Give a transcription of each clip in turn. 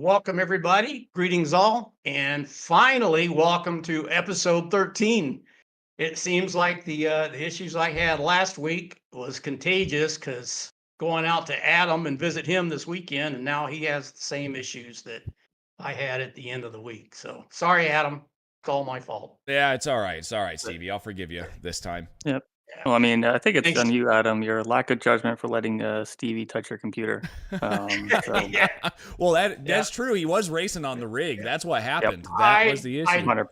Welcome everybody. Greetings all. And finally, welcome to episode 13. It seems like the issues I had last week was contagious because going out to Adam and visit him this weekend, and now he has the same issues that I had at the end of the week. So sorry, Adam. It's all my fault. Yeah, it's all right. It's all right, Stevie. I'll forgive you this time. Yep. Well, I mean, I think it's Thanks. on you, Adam. Your lack of judgment for letting Stevie touch your computer. Yeah. Well, that's true. He was racing on the rig. That's what happened. Yep. That was the issue. 100%.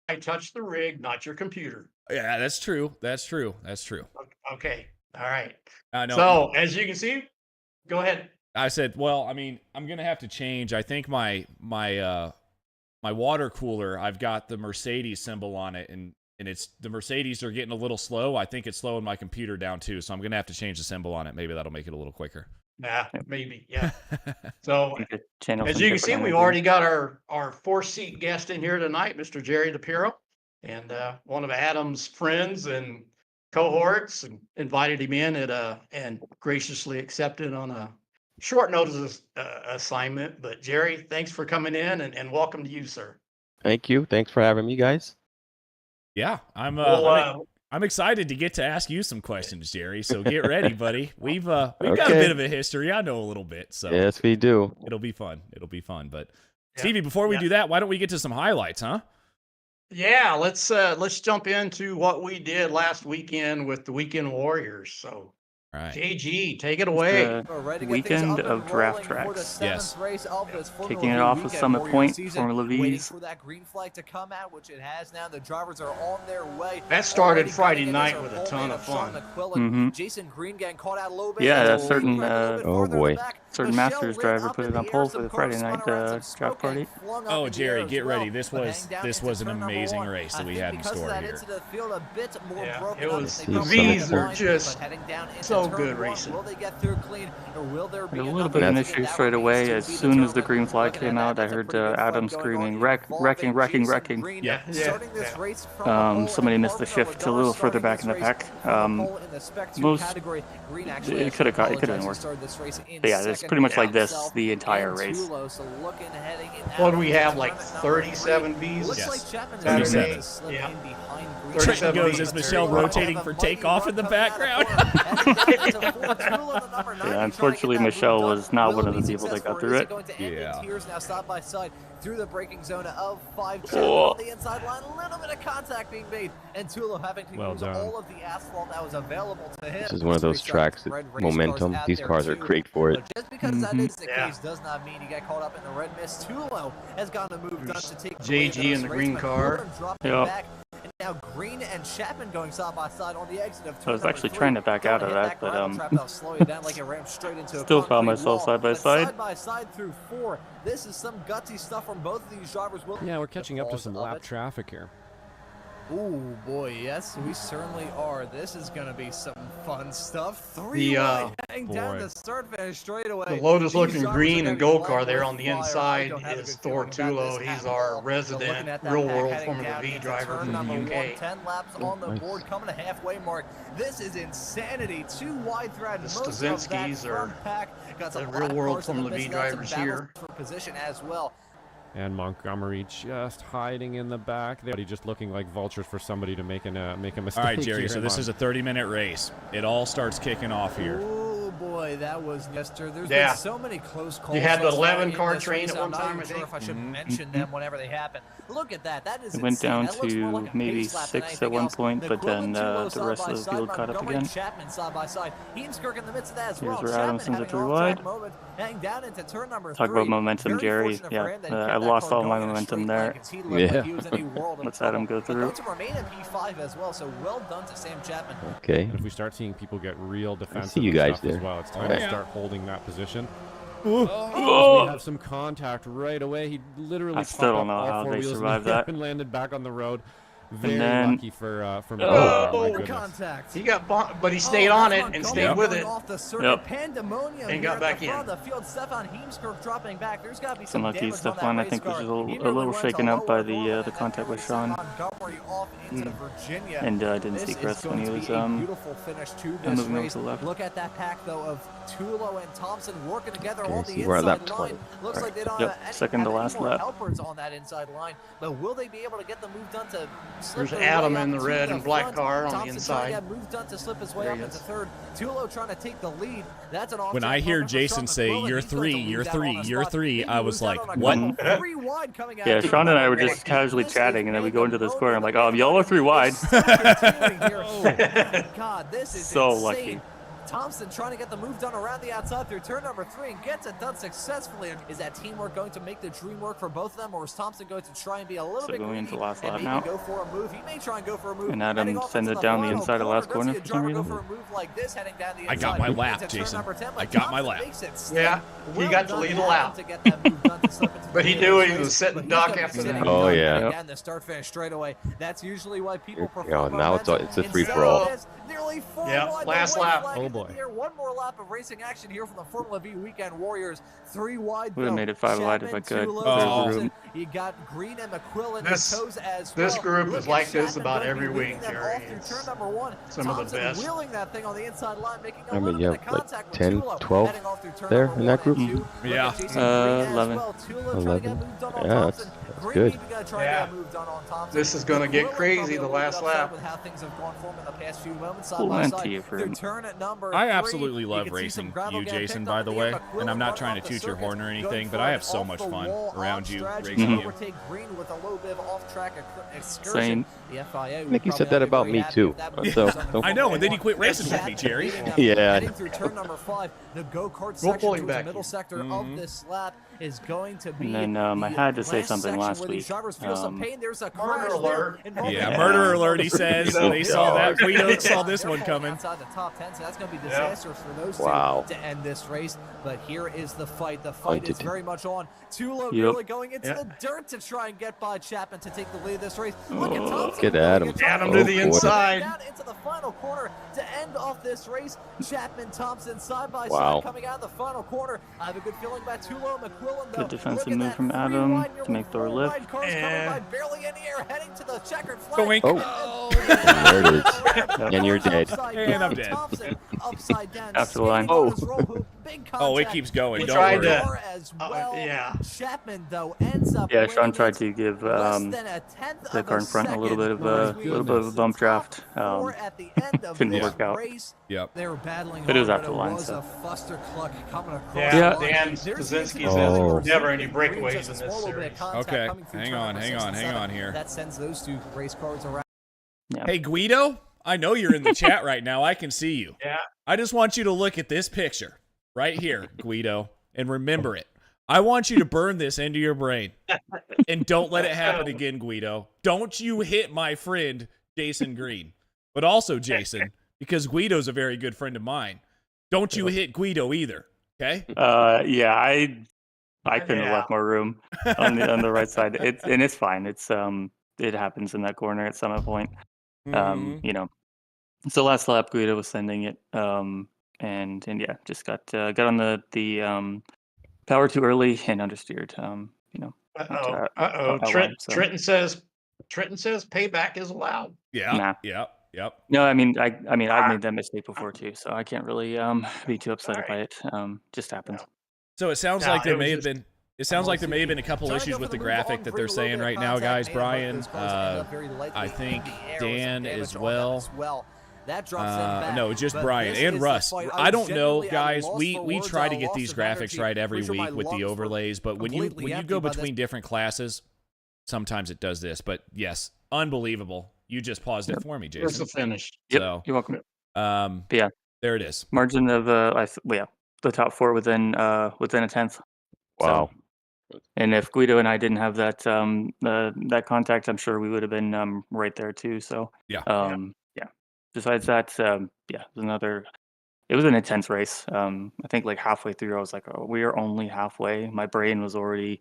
I touched the rig, not your computer. Yeah, that's true. That's true. That's true. Okay. All right. No. So as you can see, go ahead. I said, well, I mean, I'm gonna have to change. I think my water cooler, I've got the Mercedes symbol on it, and it's the Mercedes are getting a little slow. I think it's slowing my computer down too, so I'm gonna have to change the symbol on it. Maybe that'll make it a little quicker. Yeah, maybe. Yeah. So Channel as you can see, we've already got our 4-seat guest in here tonight, Mr. Gerry Di Piero, and one of Adam's friends and cohorts, and invited him in and graciously accepted on a short notice assignment. But Gerry, thanks for coming in, and welcome to you, sir. Thank you. Thanks for having me, guys. Yeah, I'm Well, excited to get to ask you some questions, Gerry. So get ready, buddy. We've got a Okay. bit of a history. I know a little bit, so Yes, we do. it'll be fun. It'll be fun. But Yeah. Stevie, before we do that, why don't we get to some highlights, huh? yeah, let's jump into what we did last weekend with the Weekend Warriors. So All right. JG, take it away. Weekend of draft tracks. Yes. Kicking it off with Summit Point, Formula V's. For that green flag to come out, which it has now. The drivers are on their way. That started Already Friday getting night in with as a our ton pole of man Sean fun. McQuillan. Mhm. Jason Green getting caught out a little bit. Yeah, as a Lee certain, went a little bit oh further boy. in the back. Certain Michelle Masters lit driver up put in it on the pole air, for some the cars Friday spun night around, some draft smoke party. and flung up Oh, in the Gerry, air as get well. ready. This But was hang down this into was an turn number amazing one. race I that we think had in because of store that here. into the field a bit more Yeah, broken it up was- than they the probably V's would are like, just but heading down into so turn good one, racing. Will they get through clean, or will there be A little another bit of an incident? issue That straight remains away. to As be soon as the determined. green flag Looking at came that, out, I that's a heard pretty good fight Adam going screaming, on, wrecking, involving wrecking, Jason wrecking. Green, Yeah, starting yeah, this yeah. race from the pole Somebody and missed the Marco shift a little further starting back this in the race pack. from the pole in the Spec 2 Most category. Green actually it could have apologized. been He worse. started this race in But yeah, it's second pretty much like this himself the entire and race. Tulo, so looking heading in What do out we into have, like tournament number 37 three. Vs? Looks Yes. like Chapman is Saturday. going to slip Yeah. in behind Green. Trenton Trenton goes goes as as Michelle Michelle rotating for takeoff in the background. Yeah, unfortunately, Michelle was not one of the people that got through it. Yeah. Tears now side by side through the braking zone of 5. Oh. On the inside line, a little bit of contact being made, and Tulo having to use all of the asphalt that was available to him. This is one of those tracks that momentum. These cars are great for it. But just because that is the Yeah. case does not mean you get caught up in the red mist. Tulo has gotten a move done to take JG in the green car. Yep. Back. And now Green and Chapman going side by side on the exit of I was turn actually number trying to three. back Don't out of hit that, but, gravel trap, that'll slow you down like it rammed straight into a still found concrete myself wall. side by But side. Side by side through 4. This is some gutsy stuff from both of these drivers. Yeah, we're catching up to some lap traffic here. Ooh, boy, yes, we certainly are. This is going to be some fun stuff. Heading down the start finish straight away. The Lotus looking These drivers green are and gonna gold be car light there with on the fire. I inside don't have a is good Thor feeling about Tulo. this He's at our all. So resident looking at that real pack world heading Formula down V into driver turn from the number UK. 1, 10 laps on the nice. board, coming to halfway mark. This is insanity. 2 wide throughout The most of that Stazinskis are front pack. Got some the black real world cars in the Formula V midst of that, some drivers battles here. for position as well. And Montgomery just hiding in the back. They're just looking like vultures for somebody to make a mistake. All right, Gerry. here. So this is a 30-minute race. It all starts kicking off here. Oh boy, that was Nestor. There's Yeah. been so many close calls. You had the so far 11 in car this train race. at one I'm not time, even I sure think. if I should mention them whenever they happen. Look at that. That is It went insane. down That looks more to like a maybe pace lap than 6 at anything one else. point, but then McQuillan, Tulo the side rest by of the side, field caught up Montgomery, again. Chapman side by side. Heemskerk in the midst of that as Here's well. where Chapman Adam sends it having through an wide. off-track moment, heading down into turn number Talk 3. about momentum, Very Gerry. fortunate for Yeah, him that he kept I've that lost car all my going in a momentum straight there. line 'cause he looked like he was in a world of Let's let him trouble. go But through. going to remain in P5 as well, so well done to Sam Chapman. Okay. And if we start seeing people get real defensive see you and guys stuff as there. well, it's time Alright. to start holding that position. Oh. We have some contact right away. He literally I popped still don't up know all how four they wheels survived in the air that. and landed back on the road. Very then- lucky for Oh, my goodness. contact. He got bumped, but he stayed on it and stayed with it. Off the circuit. Yep. Pandemonium And here got back at the front in. of the field. Stefan Heemskerk dropping back. There's got to be some Unlucky damage on that Stefan, I race think, was car. just a He little really went shaken to up by lower the normal, the contact with and Sean. then Montgomery off into Virginia. And didn't This see is Chris when going he to was be a beautiful finish to this moving over race. to the left. Look at that pack though of Tulo and Thompson working together Okay, on so the we're on lap inside line. 20. Looks like they don't Yep, have second to any last more lap. helpers on that inside line. But will they be able to get the move done to slip There's their Adam way in up the to red the and black front? car on the Thompson inside. trying to get move done to slip his way There up he into is. third. Tulo trying to take the lead. That's an When I off-track hear run for Jason Sean say, McQuillan. "You're He's going to three, lose you're that three, on the you're spot. three," He I was loses that like, on a "What?" couple. 3 wide coming out Yeah, of turn Sean and I number were one. just casually This is chatting, and then we go into the square. I'm like, "Oh, Pandemonium. y'all are 3 wide." Still continuing here. Oh, God, this is So insane. lucky. Thompson trying to get the move done around the outside through turn number 3 and gets it done successfully. Is that teamwork going to make the dream work for both of them, or is Thompson going to try and be a little So bit going greedy into last and lap maybe now. go for a move? He may try and go for a move. And Adam heading off sends into it down the final inside of last corner Don't for see a some driver go reason. for a move like this heading down the I inside. got my lap, Into turn Jason. number 10, but I got my Thompson lap. makes it stick. Yeah, he Well got to done lead to a Adam lap. to get that move done to slip into the But he lead knew of he this was race, sitting but he's duck gonna be after sitting that. duck Oh, yeah. heading down the start finish straight away. That's usually why people prefer Yeah, now it's momentum. a free Instead for all. of this, nearly 4 Yep, wide, the last white lap. flag Oh, in the boy. air. One more lap of racing action here from the Formula V Weekend Warriors. 3 wide. Would've though. made it 5 wide if I Chapman, could. Tulo, Oh. Thompson. You got Green and McQuillan This- and Toes as this well. group Look is at like this Chapman about going to be every leading week, them Gerry. off through It's turn number 1. some of the Thompson best. wheeling that thing on the inside line, making a I mean, little you bit of have, like, contact with 10, Tulo. 12 Heading off through turn there number in that 1 and group? 2. Yeah. Look at Jason Green as 11. well. Tulo trying to get 11. moved on Yeah, Thompson. that's Green good. even gonna try to Yeah. get moved on Thompson. This is gonna get McQuillan crazy probably a the little bit last upset lap. with how things have gone for him in the past few moments side Full by length side. to you for Through him. turn at number I 3, absolutely you love can see some racing gravel you, getting Jason, picked by up the in way. air. And I'm not McQuillan trying to running off toot the your horn or circuit, anything, going but for I an have so off much the fun wall around you, off-track racing to you. overtake Green with a little bit of off-track excursion. Same. The FIA I would think you probably said that not be about very me happy too. with that move So on the don't- I know, and then he quit Formula racing with me, Chapman Jerry. leading them, Yeah. Heading through turn number 5, the go-kart We'll section pull him towards the back middle here. sector of this lap is going to be. And then I had to say last something section last where these week. drivers feel some pain. There's a Murder crash alert. there involving Yeah, Yeah. murder alert, he says. You know, They saw that. Guido saw this They're one falling coming. outside the top 10, so that's going to be Yeah. disastrous for those Wow. two to end this race. But here is the fight. The fight is Pointed. very much on. Tulo Yep. nearly going into Yep. the dirt to try and get by Chapman to take the lead of this race. Look at Thompson. Get really Adam. good trying Adam to to get the boy. inside. down into the final corner to end off this race. Chapman, Thompson, side by Wow. side, coming out of the final corner. I have a good feeling about Tulo. McQuillan, though. Good defensive Look at move that. from 3 Adam wide, to nearly make Thor 4 lift. wide cars coming And- by, barely in the air, heading to the checkered flag. Going. Oh. There it is. And you're dead. And I'm dead. Thompson upside down, After the line. skating on his roll hoop, big Oh, it contact keeps going. He Don't tried worry. to- as well. yeah. Chapman though ends up Yeah, Sean winning tried it to give less than a tenth the of car a in front a little bit of second. a little bit of a bump draft. Or at the end of Couldn't this work out. race, Yep. they were battling It was hard, after but the line, it was so. a fustercluck coming across Yeah, the line. Dan There's the Kaczynski incident says where never any Green breakaways just a in this small little bit of series. contact Okay, coming through hang turn on, number hang 6 on, and hang 7. on here. That sends those two race cars around. Hey, Guido, I know you're in the chat right now. I can see you. Yeah. I just want you to look at this picture right here, Guido, and remember it. I want you to burn this into your brain. And don't let it happen again, Guido. Don't you hit my friend, Jason Green. But also, Jason, because Guido's a very good friend of mine, don't you hit Guido either, okay? Yeah, I couldn't have left more room on the right side. It's fine. It happens in that corner at some point. Mhm. You know, it's the last lap. Guido was sending it. And yeah, just got on the power too early and understeered. You know, Uh-oh. outline, so. Trenton says payback is allowed. Yeah, Nah. yep. No, I mean I've made that mistake before too, so I can't really be too upset by it. Just happens. So it sounds No, like there it was may have just- been. It sounds like there may have been a couple Trying to issues go with for the move on graphic that Green, they're a little saying bit of right now, contact guys. made, but Brian, those cars ended up very lightly I think in the air. Dan There was as some damage on that well. That drops them back. No, just But Brian this and is the Russ. fight. I was don't know, genuinely at a guys. loss We for we words, try at to a get loss these of graphics energy. right every Pretty sure my week with the lungs were overlays, but when you completely go empty by between different classes, sometimes it does this. But yes, unbelievable. You just paused it for me, Here's the Jason. finish. Yep, So, you're welcome. But yeah. there it is. Margin of the top 4 within a tenth. Wow. So, and if Guido and I didn't have that that contact, I'm sure we would have been right there too. So Yeah. yeah. Besides that, it was an intense race. I think like halfway through, I was like, oh, we are only halfway. My brain was already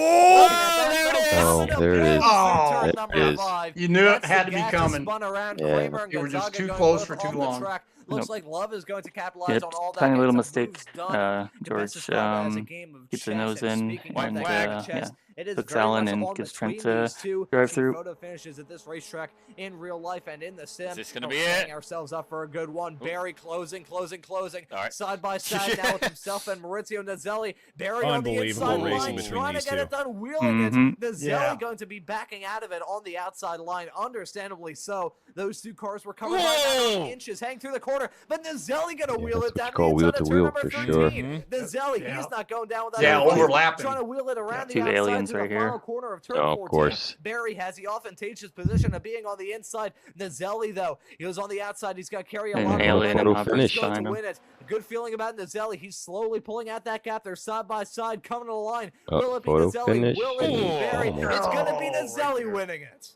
Oh, there it is. Oh, There it is. you knew it had to be coming. Yeah. You were just too close for too long. Looks like Love is going to capitalize on all that. Tiny little Gets some mistake. moves done. George Keeps the nose in, and chess, it is hooks very Allen much and along gives between Trent these two. drive See through. photo finishes at this racetrack in real life and in the sim. Is this gonna We're be setting it? ourselves up for a good one. Barry closing. All right. Side by side now with himself and Maurizio Nazelli. Barry on the Unbelievable inside racing line, between trying to these get two. it done, wheeling it. Mhm. Nazelli going to be backing out of it on the outside line, understandably so. Those two cars were covered right now, inches, hang through the corner, but Nazelli going to wheel that's it down what you call the wheel inside to of turn wheel number for 13. sure. Nazelli, Yeah. he's not going down without Yeah, anybody. overlapping. Trying to wheel it around the Two outside aliens to the right final here. corner of turn Oh, 14. of course. Barry has the advantageous position of being on the inside. Nazelli, though, he was on the outside. He's got to carry a An lot of alien momentum. and Photo Hopper's finish. He's going behind to him. win it. Good feeling about Nazelli. He's slowly pulling out that gap. They're side by side, coming to the line. Will it be Photo Nazelli? finish. Will it be Barry? Almost. It's going to be Oh, Nazelli right there. winning it.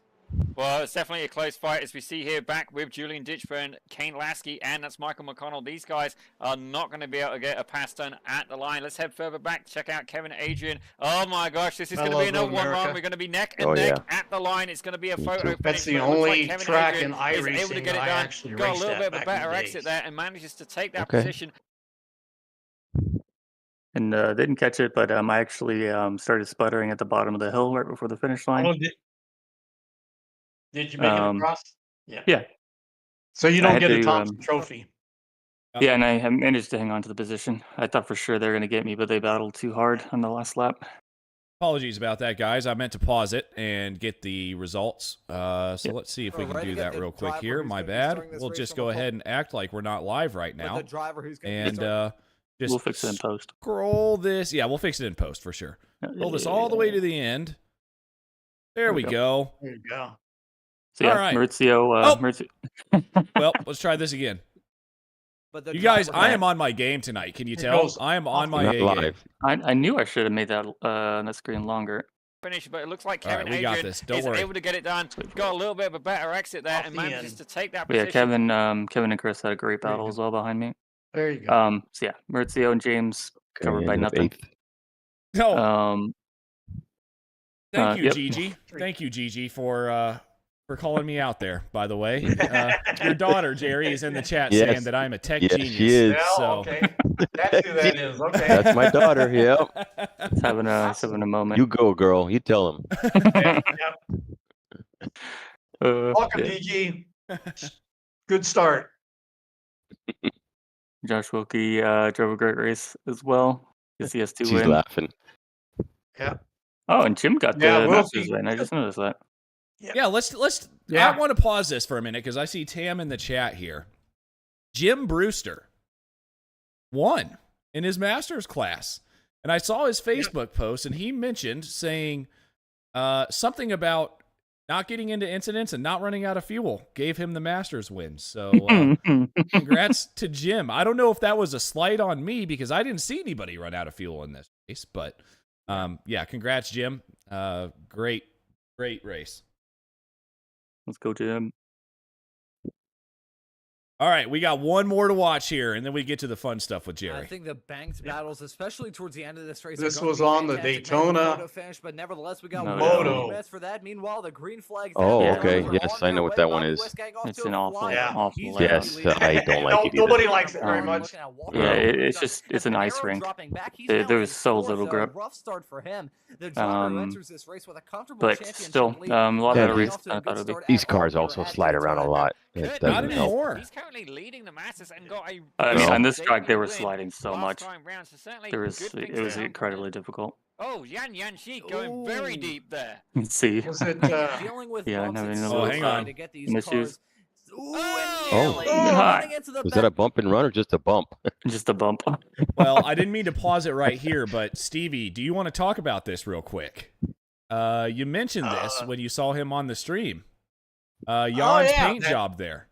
Well, it's definitely a close fight, as we see here back with Julian Ditchburn, Kane Lasky, and that's Michael McConnell. These guys are not going to be able to get a pass done at the line. Let's head further back, check out Kevin Adrian. Oh my gosh, this is going to be Hello, another one America. run. We're going to be neck and Oh, neck yeah. at the line. It's going to be a Me photo too. finish. That's the but it looks like only Kevin track Adrian in is able to iRacing get it that I done. actually Got a raced little at bit of a back in the better days. exit there and manages to take that Okay. position. And didn't catch it, but I actually started sputtering at the bottom of the hill right before the finish line. Oh, did you make it Um, across? yeah. So you I don't had get a to, Thompson trophy. Yeah, and I have managed to hang on to the position. I thought for sure they were going to get me, but they battled too hard on the last lap. Apologies about that, guys. I meant to pause it and get the results. So let's see if we can Ready do to get that the real quick driver here. who's My gonna be bad. starting this We'll race just on go the ahead and act like we're not live right With now. the driver who's going to be And starting. just We'll fix it in post. scroll this. Yeah, we'll fix it in post for sure. Scroll this all the way to the end. There we go. There you go. So yeah, all right. Maurizio. Oh! Maurizio. Well, let's try this again. But the You guys, driver- I am on my game tonight. Can you It tell? goes I am on off my Not A game. live. I knew I should have made that that screen longer. Finish, but it looks like All right, Kevin we got Adrian this. Don't is worry. able to get it done. Got a little bit of a better exit there Off and the manages end. to take that But yeah, position. Kevin and Chris had a great There you battle go. as well behind me. There you go. So yeah, Maurizio and James Okay, covered by ended up nothing. 8th. No, Um, thank you, yep. Gigi. Thank you, Gigi, for calling me out there. By the way, your daughter Jerry is in the chat Yes. saying that I'm a tech Yes, genius. she is. Well, So okay. That's who that is. Okay. That's my daughter. Yep. it's having a moment. You go, girl. You tell him. Yep. Welcome, Yeah. DG. Good start. Josh Wilkie drove a great race as well. Guess he has 2 She's wins. laughing. Yeah. Oh, and Jim got Yeah, the Wilkie. Masters win. I just noticed that. yeah, let's. Yeah. I want to pause this for a minute because I see Tam in the chat here. Jim Brewster won in his master's class, and I saw his Facebook post, and he mentioned saying something about not getting into incidents and not running out of fuel gave him the master's win. So congrats to Jim. I don't know if that was a slight on me because I didn't see anybody run out of fuel in this race, but yeah, congrats, Jim. Great race. Let's go, Jim. All right, we got one more to watch here, and then we get to the fun stuff with I Jerry. think the banked battles, especially towards the end of this race, are This going to was be on the fantastic. Daytona. Photo finish, but nevertheless, we got Moto. one for that. Meanwhile, the green flags. Oh, down okay. there are Yes, on I know their what way. that one Bobby is. West getting off It's to an a awful, flyer. Yeah. awful He's layout. Yes, leading. I don't like it either. Nobody likes it very Um, much. Yeah, it's an ice rink. There was so little grip. Rough start for him. The driver who Um, enters this race with a comfortable but championship still, lead. a lot Yeah, better these- race than I thought it would be. These cars also slide around a lot. It Good Not doesn't news. help. anymore. He's currently leading the Masters and got a I mean, No. on this track, they were debut sliding win so last much. time round, so certainly It was good things it was to come from incredibly it. difficult. Oh, Yan Yanshi going very Ooh. deep there. Let's see. Was it? Dealing with Yeah, I bumps, never it's knew so that. Hang hard on. to get these Misuse. cars. Ooh, Oh. and Oh. running into the Was that a back. bump and run or just a bump? Just a bump. Well, I didn't mean to pause it right here, but Stevie, do you want to talk about this real quick? You mentioned this when you saw him on the stream. Jan's yeah, paint job there.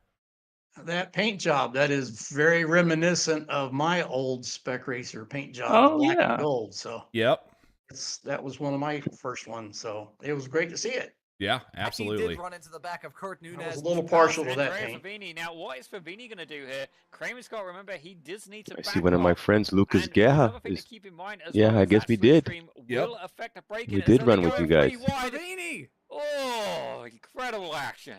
That paint job, that is very reminiscent of my old Spec Racer paint job, Oh, black yeah. and gold. So Yep. that was one of my first ones. So it was great to see it. Yeah, He absolutely. did run into the back of Kurt Nunez. I was a little partial to that Andrea paint. Favini. Now, what is Favini going to do here? Kramer's got to remember he does need to I back see one of my off. friends, Lucas And Geha. another thing to is- keep in mind as Yeah, well I is guess that we did. slipstream Yep. will affect the braking We as did they're run with going you guys. pretty wide. Favini. Oh, incredible action.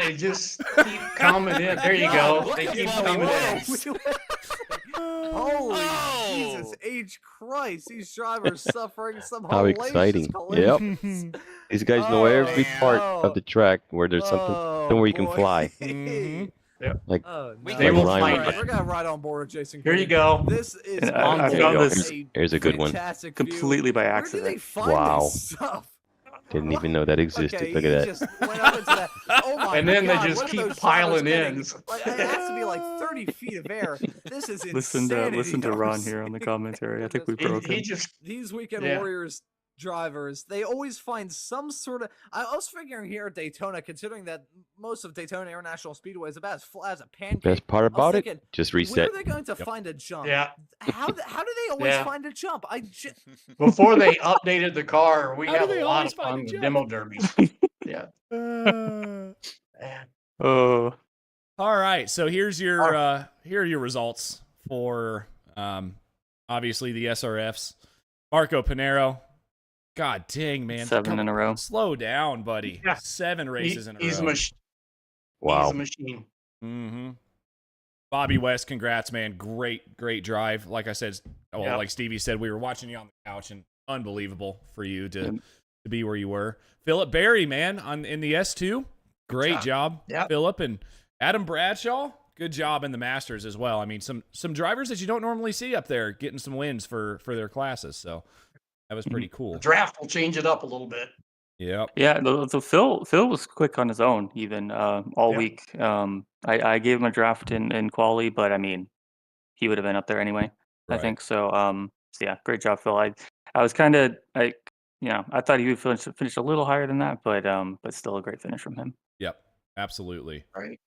they just keep coming in. There you go. Look They at keep that. coming in. Holy Oh. Jesus H. Christ, these drivers suffering some How hellacious exciting. Yep. collisions. These guys know every man. part of the track where there's something somewhere you can boy. fly. Mhm. Oh, We no. They will Ryan. find Alright, it. we're gonna ride on board with Jason. Here you Cody. go. This is And I found feel this. Here's a good one. fantastic view. completely by Where do accident. they find Wow. this stuff? Didn't even know that existed. Okay, Look he at that. just went up into that. Oh my And then they God, just what are keep those piling drivers in. getting? Like, it has to be like 30 feet of air. This is Listen insanity. to I'm Ron here on the saying. commentary. I think we broke He him. just These weekend Yeah. warriors drivers, they always find some sort of. I was figuring here at Daytona, considering that most of Daytona International Speedway is about as flat as a pancake. Best part I was about it, thinking, just where reset. are they going to find a jump? Yeah. How do they always Yeah. find a jump? Before they updated the car, we How do had they a lot always of find a fun with jump? demo derbies. Yeah. Yeah. Oh, All right, so here are your results for obviously the SRFs. Marco Pinero, God dang, man, 7 in a row. Slow down, buddy. Yeah. 7 races in a He's row. He's Wow. a machine. Mm-hmm. Bobby West, congrats, man. Great drive. Like I said, Yeah. like Stevie said, we were watching you on the couch, and unbelievable for you to be where you were. Philip Berry, man, in the S2. Great job, Yep. Philip. And Adam Bradshaw, good job in the Masters as well. I mean, some drivers that you don't normally see up there getting some wins for their classes. So that was pretty cool. The draft will change it up a little bit. Yep. Yeah, so Phil was quick on his own even all Yep. week. I gave him a draft in quali, but I mean, he would have been up there anyway. I Right. think so. So yeah, great job, Phil. I was kind of I thought he would finish a little higher than that, but still a great finish from him. Yep. Absolutely. Right.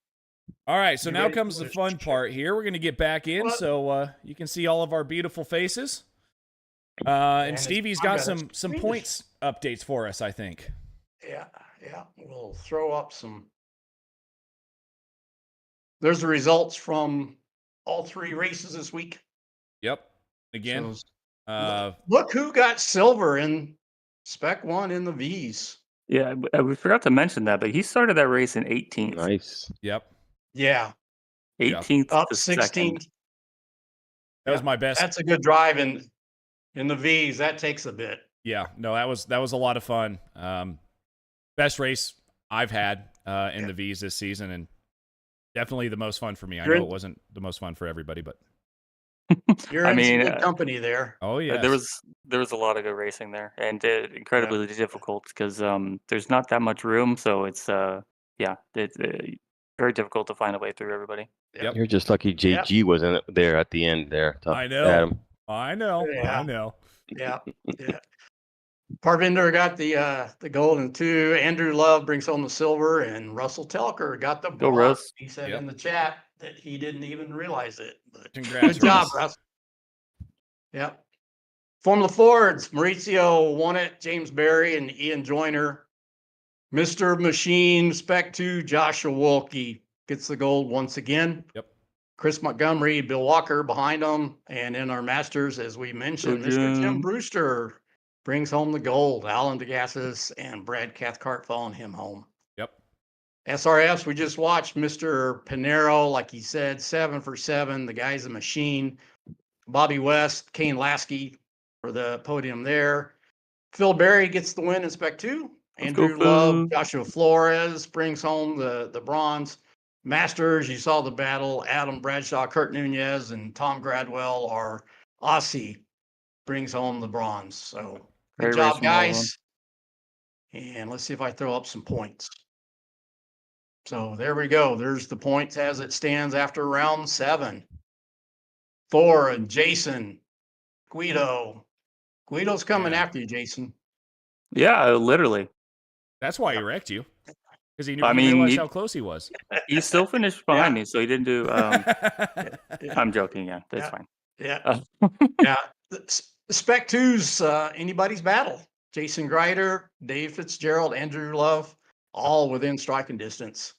All right, so You now ready comes for the this fun shit? part here. We're going to get back in What? so you can see all of our beautiful faces. And it's Stevie's fun, got but some it's crazy. points updates for us, I think. Yeah. We'll throw up some. There's the results from all 3 races this week. Yep. Again, So, look who got silver in Spec 1 in the V's. Yeah, we forgot to mention that, but he started that race in 18th. Nice. yep. Yeah. 18th Up to 16. 2nd. That was my best. That's a good drive in the V's. That takes a bit. Yeah, no, that was a lot of fun. Best race I've had in the V's this season, and definitely the most fun for me. I know it wasn't the most fun for everybody, but You're in some good company there. oh yeah, there was a lot of good racing there, and incredibly difficult because there's not that much room, so it's it's very difficult to find a way through everybody. Yep. You're just lucky JG wasn't there at the end there. Tough I know. Adam. I know. Yeah. Parvinder got the gold in 2. Andrew Love brings home the silver, and Russell Telker got the Go, bronze. Russ. He said Yep. in the chat that he didn't even realize it. But Congrats, good job, Russ. Russ. Yep. Formula Fords, Maurizio won it. James Berry and Ian Joyner. Mr. Machine, Spec 2, Joshua Wolke gets the gold once again. Yep. Chris Montgomery, Bill Walker behind them. And in our Masters, as we mentioned, Go, Mr. Jim Jim. Brewster brings home the gold. Alan DeGassis and Brad Cathcart following him home. Yep. SRFs, we just watched Mr. Pinero, like he said, 7 for 7. The guy's a machine. Bobby West, Kane Lasky for the podium there. Phil Berry gets the win in Spec 2. Let's go, Andrew Love, Phil. Joshua Flores brings home the bronze. Masters, you saw the battle. Adam Bradshaw, Kurt Nunez, and Tom Gradwell are Aussie brings home the bronze. So good Great race job, from all of them. guys. And let's see if I throw up some points. So there we go. There's the points as it stands after round 7. Thor and Jason, Guido. Guido's coming Yeah. after you, Jason. Yeah, literally. That's why he wrecked you, because he I mean, realized he- how close he was. He still finished behind Yeah. me, so he didn't do. Yeah. I'm joking. Yeah, that's Yeah. fine. Yeah. Yeah. The Spec 2's anybody's battle. Jason Greider, Dave Fitzgerald, Andrew Love, all within striking distance.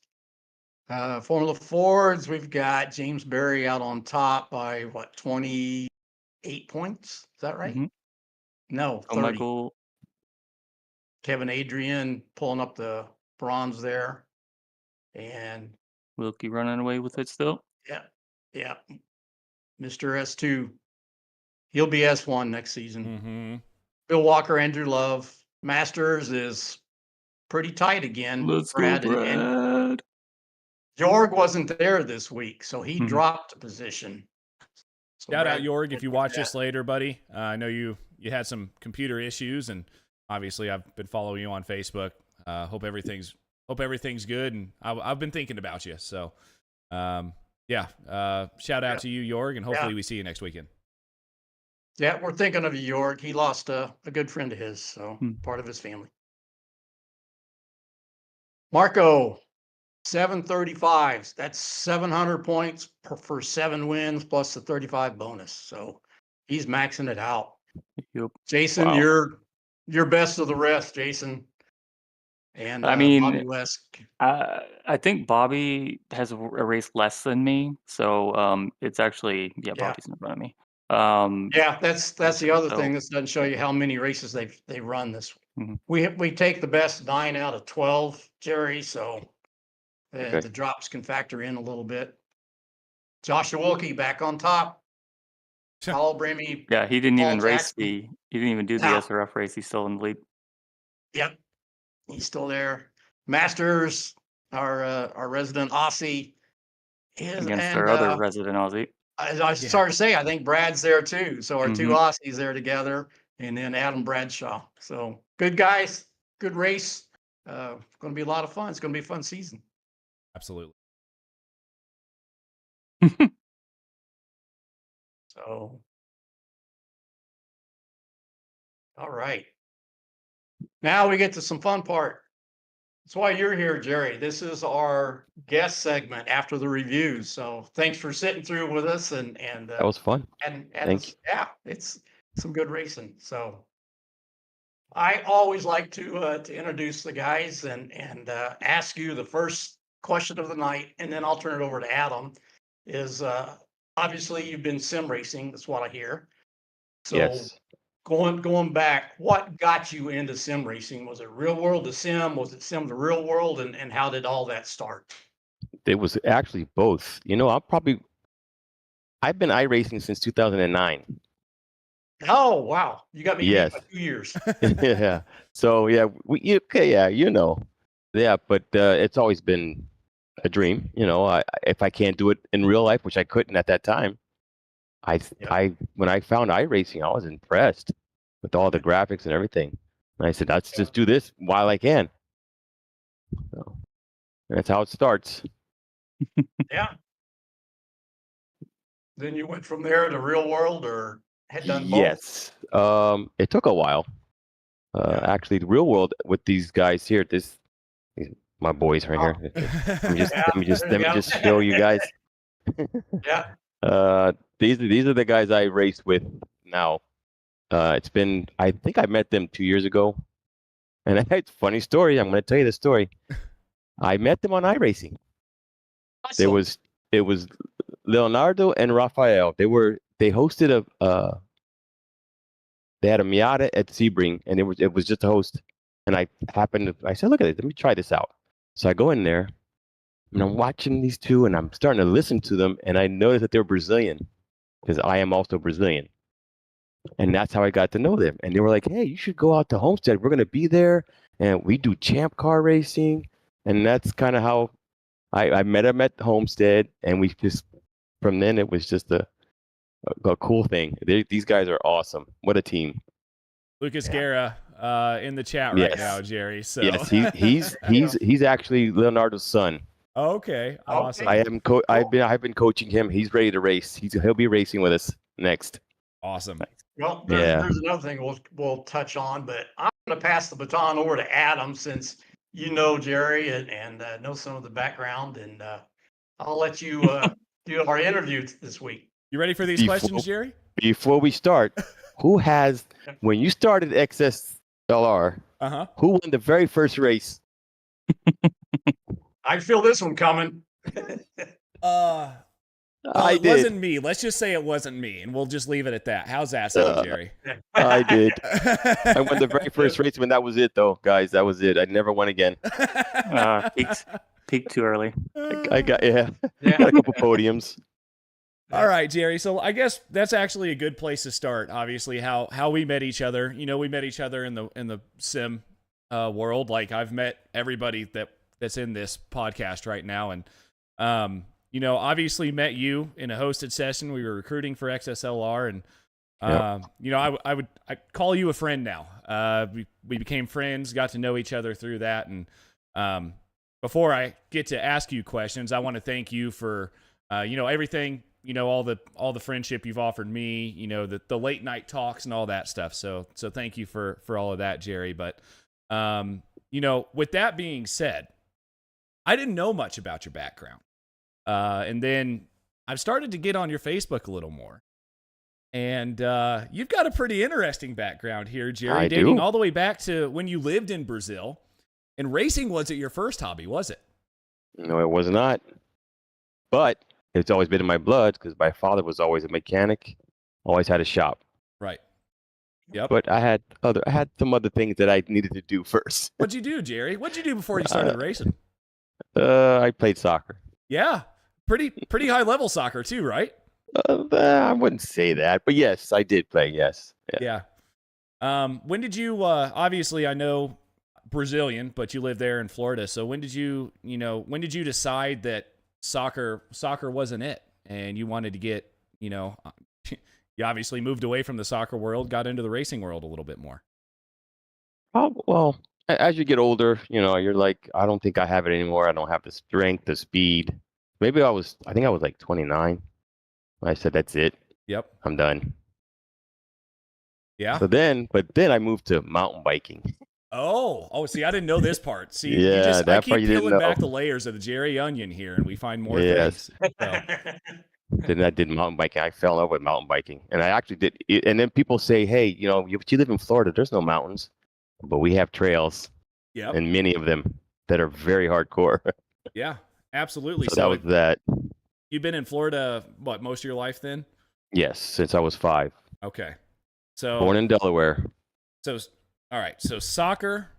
Formula Fords, we've got James Berry out on top by 28 points? Is that right? Mhm. No, Oh, 30. Michael. Kevin Adrian pulling up the bronze there. And Wilkie running away with it still. yeah. Mr. S2. He'll be S1 next season. Mm-hmm. Bill Walker, Andrew Love. Masters is pretty tight again. Let's Brad go, and Brad. Jorg wasn't there this week, so he Mhm. dropped a position. So Shout out Brad Jorg if did you do watch that. this later, buddy. I know you had some computer issues and obviously I've been following you on Facebook. Hope everything's good, and I've been thinking about you. So, shout out to you, Jorg, and hopefully we see you next weekend. Yeah, we're thinking of you, Jorg. He lost a good friend of his, so part of his family. Marco, 735s. That's 700 points for 7 wins plus the 35 bonus. So he's maxing it out. Yep. Jason, Wow. you're best of the rest, Jason. And I mean, Bobby West. I think Bobby has a race less than me, so it's actually Bobby's in front of me. Yeah, that's the other thing. so- This doesn't show you how many races they run this. Mhm. We take the best 9 out of 12, Jerry. So Okay. the drops can factor in a little bit. Joshua Wilkie back on top. Paul Bramy. Yeah, he didn't Paul even race Jackson. he didn't even do the No. SRF race. He's still in the lead. Yep, he's still there. Masters, our resident Aussie, Against our other resident Aussie. I started to say, I think Brad's there too. So our 2 Mhm. Aussies there together, and then Adam Bradshaw. So good guys, good race. Going to be a lot of fun. It's going to be a fun season. Absolutely. So, all right. Now we get to some fun part. That's why you're here, Jerry. This is our guest segment after the reviews. So thanks for sitting through with us and That was fun. Thanks. it's some good racing. So I always like to introduce the guys and ask you the first question of the night, and then I'll turn it over to Adam. Is obviously you've been sim racing. That's what I hear. So Yes. going back, what got you into sim racing? Was it real world to sim? Was it sim to real world? And how did all that start? It was actually both. I've been iRacing since 2009. Oh wow, you got me beat Yes. by 2 years. Yeah. So yeah, but it's always been a dream. If I can't do it in real life, which I couldn't at that time, when I found iRacing, I was impressed with all the graphics and everything. And I said, let's just do this while I can. So that's how it starts. Yeah. Then you went from there to real world, or had done both? Yes. It took a while. Actually, the real world with these guys here, my boys right here. Let me just show you guys. Yeah. These are the guys I race with now. I think I met them 2 years ago. And it's a funny story. I'm going to tell you the story. I met them on iRacing. Awesome. It was Leonardo and Rafael. They hosted they had a Miata at Sebring, and it was just a host. And I said, look at it, let me try this out. So I go in there, and I'm watching these two, and I'm starting to listen to them, and I noticed that they're Brazilian, because I am also Brazilian. And that's how I got to know them. And they were like, hey, you should go out to Homestead. We're going to be there, and we do champ car racing. And that's kind of how I met them at Homestead, and we just, from then, it was just a cool thing. These guys are awesome. What a team. Lucas Guerra in the chat right now, Jerry. So yes, he's actually Leonardo's son. Okay, awesome. I've been coaching him. He's ready to race. He'll be racing with us next. Awesome. Well, there's another thing we'll touch on, but I'm going to pass the baton over to Adam, since you know Jerry and know some of the background, and I'll let you do our interview this week. You ready for these questions, Jerry? Before we start, when you started XSLR, who won the very first race? I feel this one coming. It wasn't me. Let's just say it wasn't me, and we'll just leave it at that. How's that sound, Jerry? I did. I won the very first race, and that was it, though, guys. That was it. I never won again. Peaked too early. I got a couple podiums. All right, Jerry. So I guess that's actually a good place to start. Obviously, how we met each other. We met each other in the sim world. Like, I've met everybody that's in this podcast right now, and obviously met you in a hosted session. We were recruiting for XSLR, and I call you a friend now. We became friends, got to know each other through that. And before I get to ask you questions, I want to thank you for, everything, all the friendship you've offered me, the late night talks and all that stuff. So thank you for all of that, Gerry. But, with that being said, I didn't know much about your background. And then I've started to get on your Facebook a little more. And you've got a pretty interesting background here, Gerry, dating all the way back to when you lived in Brazil. And racing wasn't your first hobby, was it? No, it was not. But it's always been in my blood because my father was always a mechanic, always had a shop. Right. Yep. But I had some other things that I needed to do first. What'd you do, Gerry? What'd you do before you started racing? I played soccer. Yeah. Pretty high level soccer too, right? I wouldn't say that, but yes, I did play. Yes. Yeah. When did you? Obviously, I know Brazilian, but you live there in Florida. So when did you decide that soccer wasn't it, and you wanted to get, you obviously moved away from the soccer world, got into the racing world a little bit more. Oh well, as you get older, you're like, I don't think I have it anymore. I don't have the strength, the speed. I think I was like 29. I said, that's it. Yep. I'm done. Yeah. But then I moved to mountain biking. Oh, see, I didn't know this part. See, yeah, I keep peeling back the layers of the Gerry onion here, and we find more things. So. Then I did mountain biking. I fell in love with mountain biking. And I actually did. And then people say, hey, you live in Florida, there's no mountains, but we have trails. Yep. And many of them that are very hardcore. Yeah, absolutely. So that was that. You've been in Florida, what, most of your life then? Yes, since I was 5. Okay. So born in Delaware. So, all right. So soccer,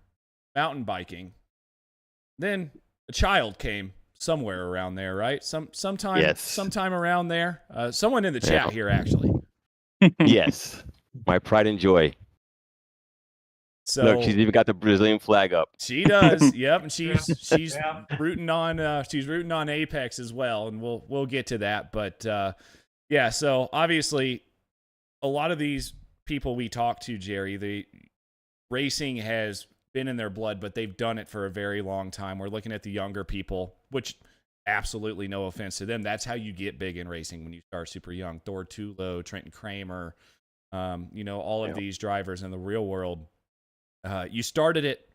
mountain biking. Then a child came somewhere around there, right? Sometime around there. Someone in the chat here, actually. Yes. My pride and joy. So look, she's even got the Brazilian flag up. She does. Yep, and she's rooting on Apex as well, and we'll get to that. But yeah, so obviously a lot of these people we talk to, Gerry, the racing has been in their blood, but they've done it for a very long time. We're looking at the younger people, which absolutely no offense to them. That's how you get big in racing when you start super young. Thor Tulo, Trenton Kramer, all of these drivers in the real world. You started it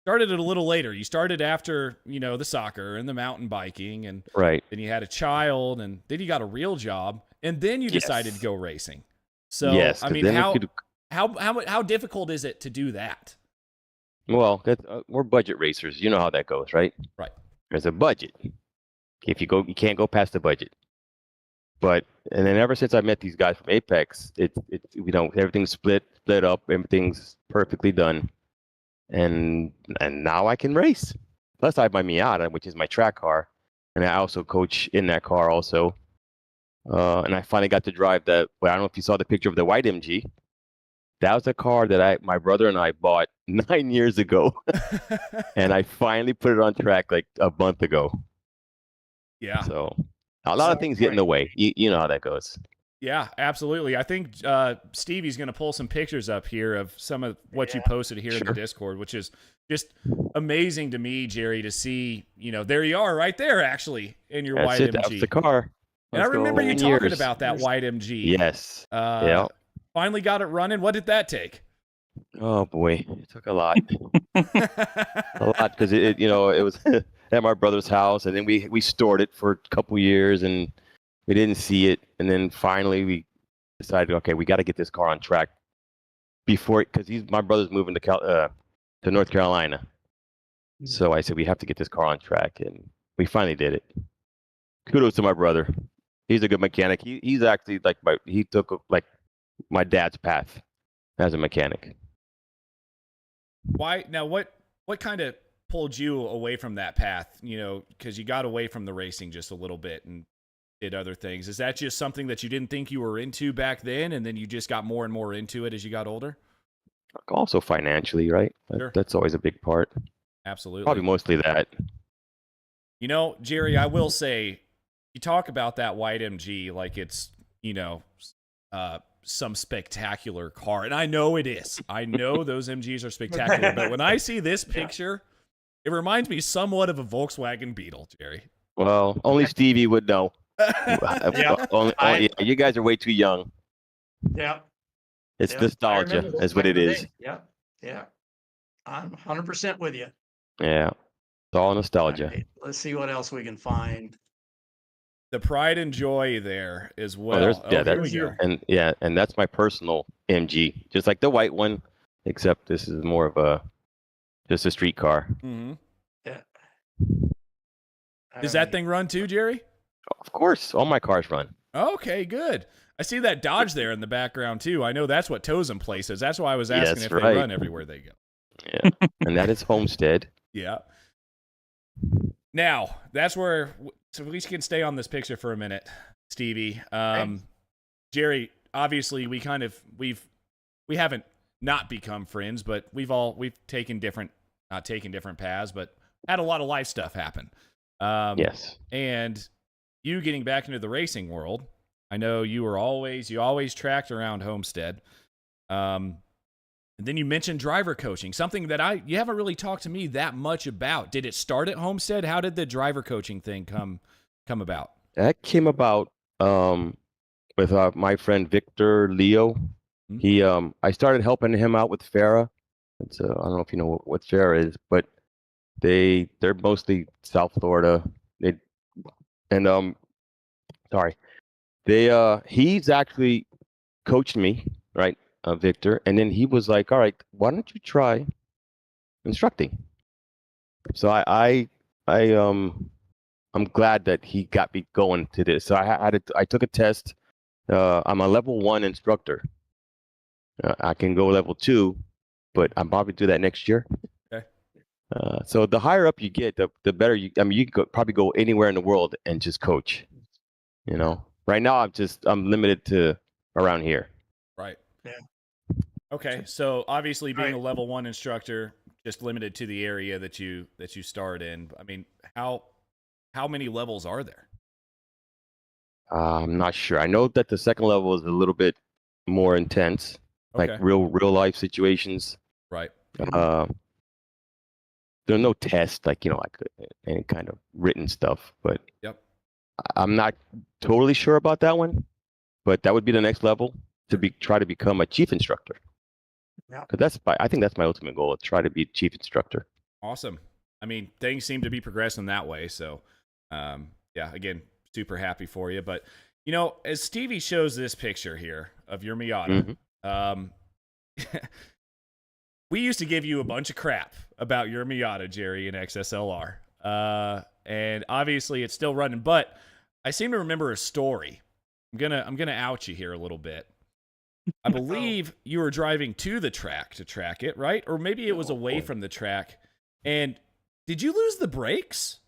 a little later. You started after, the soccer and the mountain biking, and right. Then you had a child, and then you got a real job, and then you decided to go racing. So, yes, I mean, how difficult is it to do that? Well, we're budget racers. You know how that goes, right? Right. There's a budget. If you can't go past the budget. And then ever since I met these guys from Apex, everything's split up, everything's perfectly done, and now I can race. Plus, I have my Miata, which is my track car, and I also coach in that car also. And I finally got to drive that. Well, I don't know if you saw the picture of the white MG. That was a car that my brother and I bought 9 years ago, and I finally put it on track like a month ago. Yeah. So. A lot of things get in the way. You know how that goes. Yeah, absolutely. I think Stevie's going to pull some pictures up here of some of what you posted here in the Discord, which is just amazing to me, Gerry, to see, there you are right there, actually, in your white MG. That's the car. And I remember you talking about that white MG. Yes. Finally got it running. What did that take? Oh, boy. It took a lot. A lot, because it was... at my brother's house, and then we stored it for a couple years, and we didn't see it, and then finally we decided, okay, we got to get this car on track because my brother's moving to North Carolina, so I said we have to get this car on track, and we finally did it. Kudos to my brother; he's a good mechanic. He's actually he took my dad's path as a mechanic. Why now? What kind of pulled you away from that path, because you got away from the racing just a little bit and did other things? Is that just something that you didn't think you were into back then, and then you just got more and more into it as you got older? Also financially, right? Sure. That's always a big part. Absolutely. Probably mostly that. Gerry, I will say, you talk about that white MG like it's, some spectacular car. And I know it is. I know those MGs are spectacular. But when I see this picture, it reminds me somewhat of a Volkswagen Beetle, Jerry. Well, only Stevie would know. You guys are way too young. Yeah. It's I nostalgia, remember those is what back it in the is. day. Yeah. Yeah. I'm 100% with you. Yeah, it's all nostalgia. All right, let's see what else we can find. The pride and joy there as well. Here we go. And that's my personal MG, just like the white one, except this is more of just a street car. Mm-hmm. Yeah. Does that thing run too, Jerry? Of course, all my cars run. Okay, good. I see that Dodge there in the background too. I know that's what tows in places. That's why I was asking if they run everywhere they go. Yeah, and that is Homestead. Yeah. Now that's where. So we can stay on this picture for a minute, Stevie. Jerry, obviously we haven't not become friends, but we've taken not taken different paths, but had a lot of life stuff happen. Yes. And you getting back into the racing world, I know you always tracked around Homestead. And then you mentioned driver coaching, something that you haven't really talked to me that much about. Did it start at Homestead? How did the driver coaching thing come about? That came about with my friend Victor Leo. Mm-hmm. I started helping him out with Farah. I don't know if you know what Farah is, but they're mostly South Florida. He's actually coached me, right? Victor, and then he was like, all right, why don't you try instructing? So I'm glad that he got me going to this. So I took a test. I'm a level 1 instructor. I can go level 2, but I'm probably do that next year. Okay. So the higher up you get, the better you can probably go anywhere in the world and just coach. You know, right now I'm limited to around here. Right. Yeah. Okay, so obviously being a level 1 instructor, just limited to the area that you start in. I mean, how many levels are there? I'm not sure. I know that the second level is a little bit more intense, like real life situations. Right. There are no tests, like any kind of written stuff. But I'm not totally sure about that one. But that would be the next level try to become a chief instructor. Yeah. Because I think that's my ultimate goal, to try to be chief instructor. Awesome. I mean, things seem to be progressing that way. So, again, super happy for you. But, as Stevie shows this picture here of your Miata, we used to give you a bunch of crap about your Miata, Jerry, in XSLR. And obviously it's still running, but I seem to remember a story. I'm gonna out you here a little bit. I believe you were driving to the track to track it, right? Or maybe it was away from the track. And did you lose the brakes?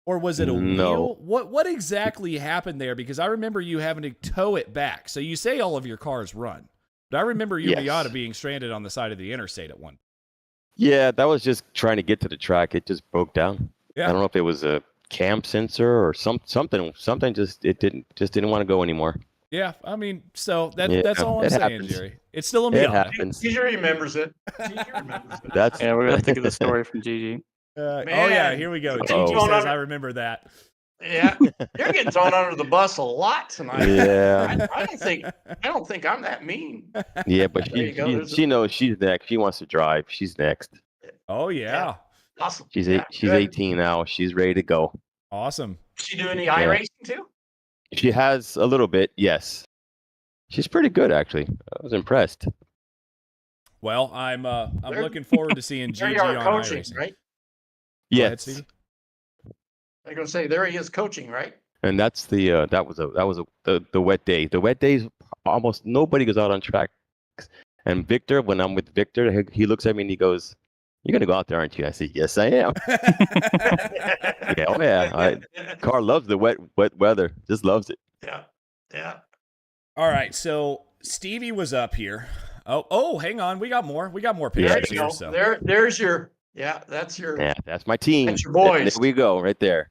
Or was it a wheel? What exactly happened there? Because I remember you having to tow it back. So you say all of your cars run. But I remember your Miata being stranded on the side of the interstate at one. Yeah, that was just trying to get to the track. It just broke down. Yeah. I don't know if it was a cam sensor or something. Something just didn't want to go anymore. Yeah, I mean, so that's all I'm saying, happens. Jerry. It's still a Miata. It happens. He remembers it. We're gonna think of the story from Gigi. Here we go. Gigi says, I remember that. Yeah, you're getting thrown under the bus a lot tonight. Yeah, I don't think I'm that mean. Yeah, but she knows she's next. She wants to drive. She's next. Oh yeah. Awesome. She's 18 now. She's ready to go. Awesome. She doing the iRacing too? She has a little bit, yes. She's pretty good, actually. I was impressed. Well, I'm looking forward to seeing Gigi on coaching, iRacing. Right? Yes. Go ahead, I'm gonna say there he is coaching, right? And that's the wet day. The wet days, almost nobody goes out on track. And Victor, when I'm with Victor, he looks at me and he goes, "You're gonna go out there, aren't you?" I say, "Yes, I am." Car loves the wet weather. Just loves it. Yeah. All right, so Stevie was up here. Oh, hang on, we got more pictures here. So there's your that's your that's my team. That's your boys. There we go, right there.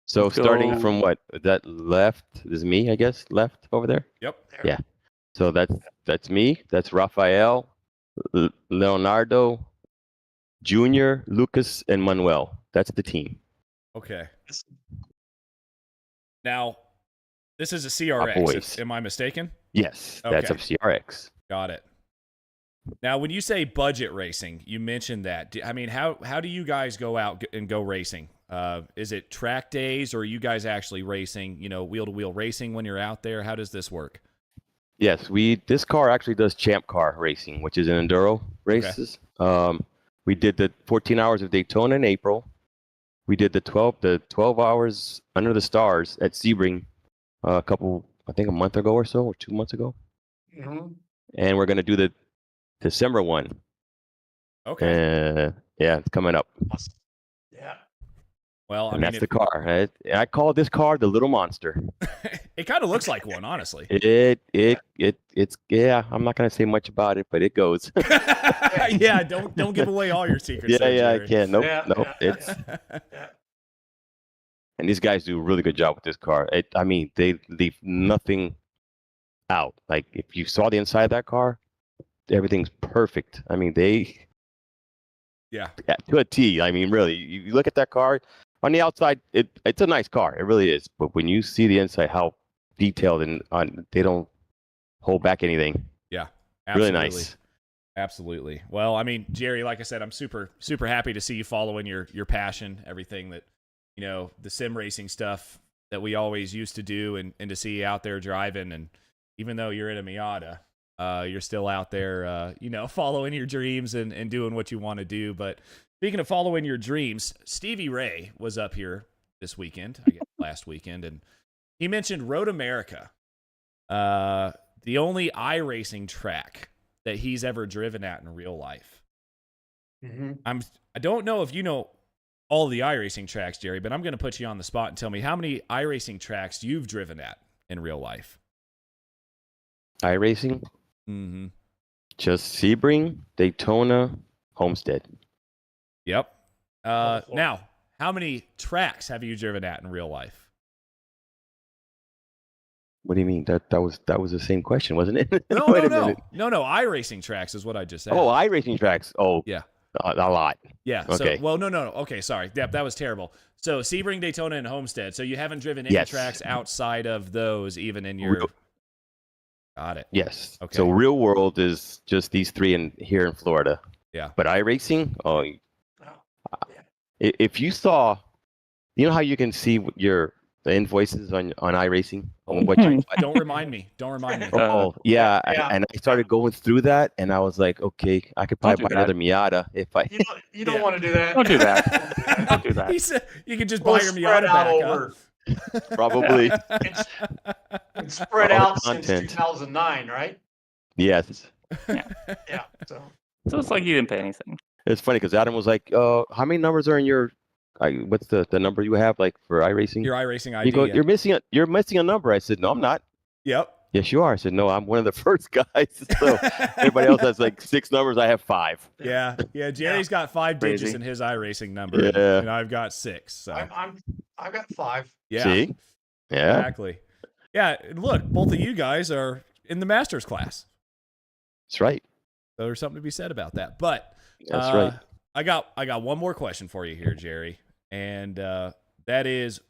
So starting from what? That left is me, I guess. Left over there. Yep. Yeah. So that's me. That's Rafael, Leonardo, Junior, Lucas, and Manuel. That's the team. Okay. Now, this is a Our CRX. boys. Am I mistaken? Yes, that's a Okay. CRX. Got it. Now, when you say budget racing, you mentioned that. I mean, how do you guys go out and go racing? Is it track days, or are you guys actually racing, wheel to wheel racing when you're out there? How does this work? Yes, this car actually does champ car racing, which is an enduro races. We did the 14 hours of Daytona in April. We did the 12 hours under the stars at Sebring I think a month ago or so, or 2 months ago. Mhm. And we're going to do the December one. Okay. Yeah, it's coming up. Yeah. Well, And that's the car. I call this car the little monster. It kind of looks like one, honestly. It's yeah. I'm not gonna say much about it, but it goes. Yeah, don't give away all your secrets. Yeah, there, yeah, I Gerry. can't. Nope, Yeah, nope. yeah, It's Yeah. and these guys do a really good job with this car. I mean, they leave nothing out. Like if you saw the inside of that car, everything's perfect. I mean, Yeah. to a T. I mean, really, you look at that car on the outside, it's a nice car. It really is. But when you see the inside, how detailed and they don't hold back anything. Yeah. Really Absolutely. nice. Absolutely. Well, I mean, Gerry, like I said, I'm super, super happy to see you following your passion, everything that, the sim racing stuff that we always used to do, and to see you out there driving. And even though you're in a Miata, you're still out there, following your dreams and doing what you want to do. But speaking of following your dreams, Stevie Ray was up here this weekend, I guess last weekend, and he mentioned Road America, the only iRacing track that he's ever driven at in real life. Mm-hmm. I don't know if you know all the iRacing tracks, Gerry, but I'm going to put you on the spot and tell me how many iRacing tracks you've driven at in real life. iRacing? Mm-hmm. Just Sebring, Daytona, Homestead. Yep. Now, how many tracks have you driven at in real life? What do you mean? That was the same question, wasn't it? No, Wait a no. minute. No, iRacing tracks is what I just said. Oh, iRacing tracks. Oh, yeah. A lot. Yeah. Okay. So, well, no. Okay, sorry. Yep, that was terrible. So, Sebring, Daytona, and Homestead. So, you haven't driven any tracks outside of those, even in your. Got it. Yes. Okay. So, real world is just these three here in Florida. Yeah. But iRacing, if you saw, how you can see the invoices on iRacing? Don't remind me. Oh, yeah. And I started going through that, and I was like, okay, I could probably buy another Miata if I. You don't want to do that. Don't do that. Don't do that. He said you could just buy your Miata back over. Probably. It's spread out since 2009, right? Yes. Yeah. So it's like you didn't pay anything. It's funny because Adam was like, how many numbers are in your what's the number you have like for iRacing? Your iRacing ID. You go, you're missing a number. I said, no, I'm not. Yep. Yes, you are. I said, no, I'm one of the first guys. So everybody else has like 6 numbers. I have 5. Yeah. Gerry's got 5 digits in his iRacing number. Yeah. And I've got 6. So I've got 5. Yeah. See? Yeah. Exactly. Yeah. Look, both of you guys are in the Masters class. That's right. So there's something to be said about that. But that's right. I got one more question for you here, Gerry. And that is,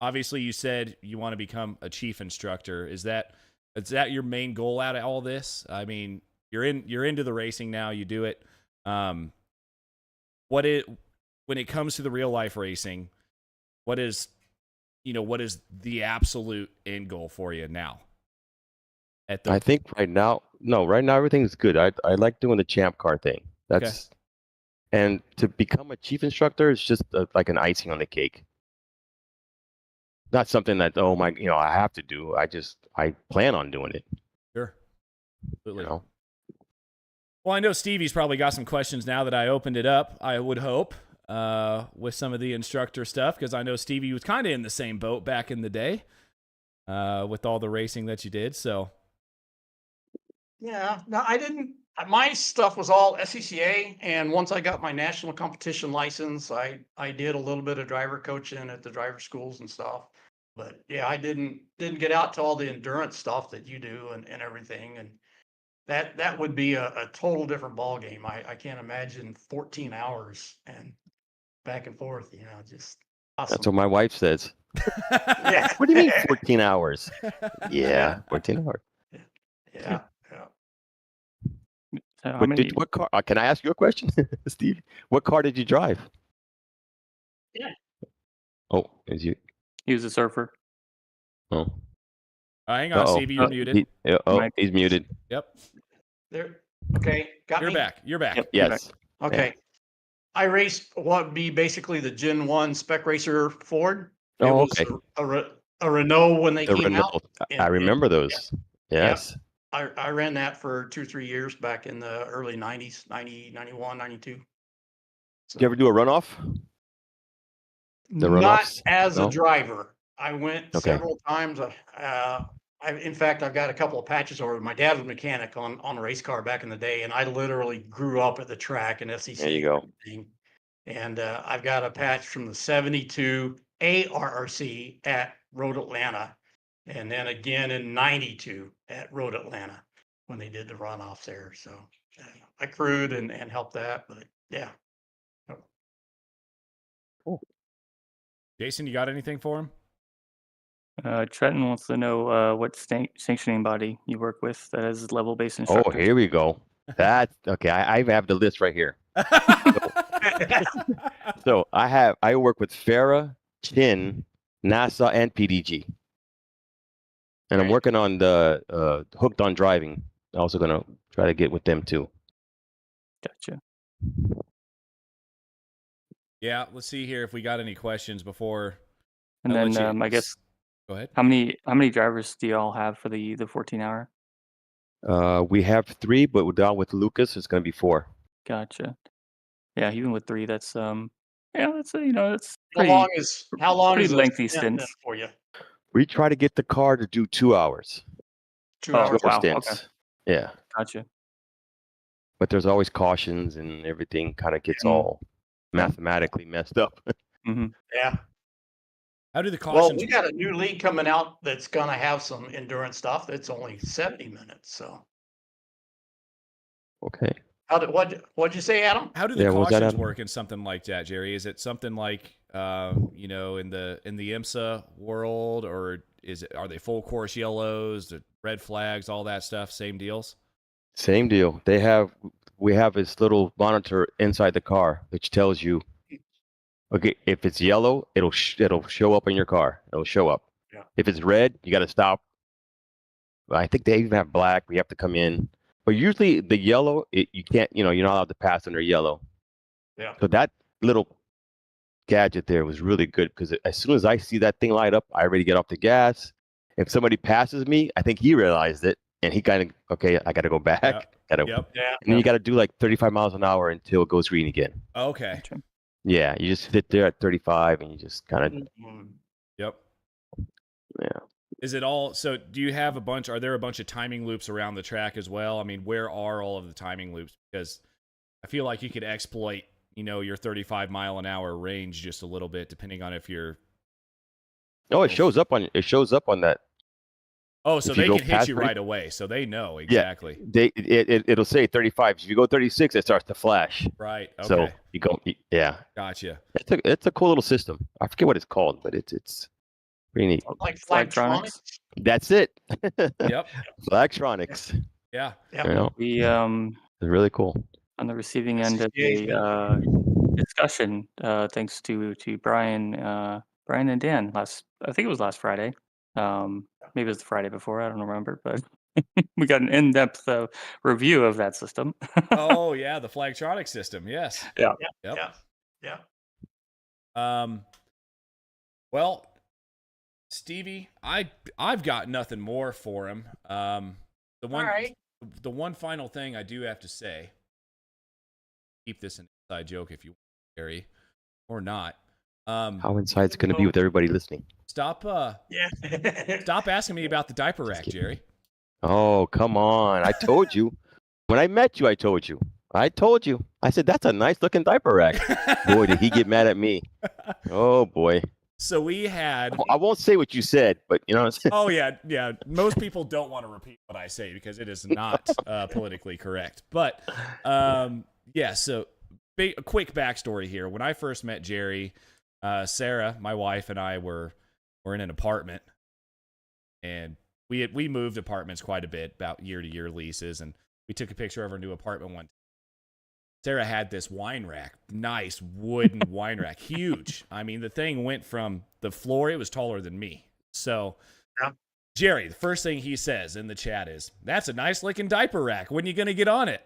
obviously you said you want to become a chief instructor. Is that your main goal out of all this? I mean, you're into the racing now, you do it. When it comes to the real life racing, what is the absolute end goal for you now? I think right now everything's good. I like doing the champ car thing. That's and to become a chief instructor is just like an icing on the cake. Not something that I have to do. I plan on doing it. Sure. Absolutely. Well, I know Stevie's probably got some questions now that I opened it up, I would hope, with some of the instructor stuff, because I know Stevie was kind of in the same boat back in the day with all the racing that you did. So. Yeah. No, I didn't. My stuff was all SCCA, and once I got my national competition license, I did a little bit of driver coaching at the driver schools and stuff. But yeah, I didn't get out to all the endurance stuff that you do and everything. And that would be a total different ball game. I can't imagine 14 hours and back and forth, just That's awesome. what my wife says. Yeah. What do you mean 14 hours? Yeah, 14 hours. Yeah. So how What, many? what car? Can I ask you a question, Steve? What car did you drive? Yeah. Oh, is you? He was a surfer. Oh, Hang on, uh-oh. Stevie, you're muted. Mike. He's muted. Yep. There. Okay. Got You're me? back. You're back. Yep. you're back. Yes. Okay. I raced what would be basically the Gen 1 Spec Racer Ford. It Oh, was okay. a Renault when they The came Renault. out. I remember those. Yes. I ran that for 2-3 years back in the early 90s, 90, 91, 92. So, Did you ever do a runoff? The not runoffs? as a No? driver. I went Okay. several times. In fact, I've got a couple of patches over. My dad was a mechanic on a race car back in the day, and I literally grew up at the track in SEC. There you go. And everything. And I've got a patch from the 72 ARRC at Road Atlanta, and then again in 92 at Road Atlanta when they did the runoffs there. So I crewed and helped that, but yeah. Jason, you got anything for him? Trenton wants to know what sanctioning body you work with that has level-based Oh, instructors. here we go. That's okay. I have the list right here. So I work with Farah, Chin, NASA, and PDG. And I'm working on the Hooked on Driving. Also gonna try to get with them too. Gotcha. Yeah, let's see here if we got any questions before. And I'll then let you- I guess Go ahead. how many drivers do y'all have for the 14 hour? We have 3, but we're down with Lucas. It's gonna be 4. Gotcha. Yeah, even with 3, that's that's that's How pretty long is pretty a lengthy stint then stints. for you? We try to get the car to do 2 hours. 2 Oh, hours. Shorter wow, stints. okay. Yeah. Gotcha. But there's always cautions and everything kind of gets all mathematically messed up. hmm Yeah. How do the Well, cautions? we got a new league coming out that's gonna have some endurance stuff. That's only 70 minutes. So Okay. what'd you say, Adam? How do the Yeah, what was that, cautions Adam? work in something like that, Jerry? Is it something like in the IMSA world, or are they full course yellows, the red flags, all that stuff? Same deals? Same deal. We have this little monitor inside the car which tells you, okay, if it's yellow, it'll show up in your car. It'll show up. Yeah. If it's red, you got to stop. I think they even have black. We have to come in. But usually the yellow, you can't. You're not allowed to pass under yellow. Yeah. So that little gadget there was really good because as soon as I see that thing light up, I already get off the gas. If somebody passes me, I think he realized it, and he kind of, okay, I got to go back. Yep. Gotta, Yep. Yeah. And then you got to do like 35 miles an hour until it goes green again. Okay. Gotcha. Yeah, you just sit there at 35 and you just kind of, Mhm. Yep. yeah. Is it all? So do you have are there a bunch of timing loops around the track as well? I mean, where are all of the timing loops? Because I feel like you could exploit, your 35 mile an hour range just a little bit, depending on if you're. Oh, it shows up on that. Oh, so If you they go can hit past you 30 right away. So they know exactly. It'll say 35. If you go 36, it starts to flash. Right. Okay. So you go, yeah. Gotcha. It's a cool little system. I forget what it's called, but it's pretty neat. Like Flagtronics. That's it. Yep. Flagtronics. Yeah. Yeah. We It's really cool. on the receiving That's end of the discussion, thanks to Brian and Dan I think it was last Friday. Maybe it was the Friday before, I don't remember, but we got an in-depth review of that system. Oh yeah, the Flagtronic system. Yes. Yeah. Yep. Yeah. Well, Stevie, I've got nothing more for him. The one final thing I do have to say. Keep this an inside joke if you want, Gary, or not. How inside's going to be with everybody listening? Stop asking me about the diaper rack, Jerry. Oh, come on. I told you. When I met you, I told you. I said, that's a nice looking diaper rack. Boy, did he get mad at me. Oh, boy. So we had. I won't say what you said, but you know what I'm saying? Oh yeah. Most people don't want to repeat what I say because it is not politically correct. But yeah. So a quick backstory here. When I first met Gerry, Sarah, my wife, and I were in an apartment, and we moved apartments quite a bit, about year-to-year leases, and we took a picture of our new apartment one. Sarah had this wine rack, nice wooden wine rack, huge. I mean, the thing went from the floor; it was taller than me. So, Yeah. Gerry, the first thing he says in the chat is, "That's a nice looking diaper rack. When are you going to get on it?"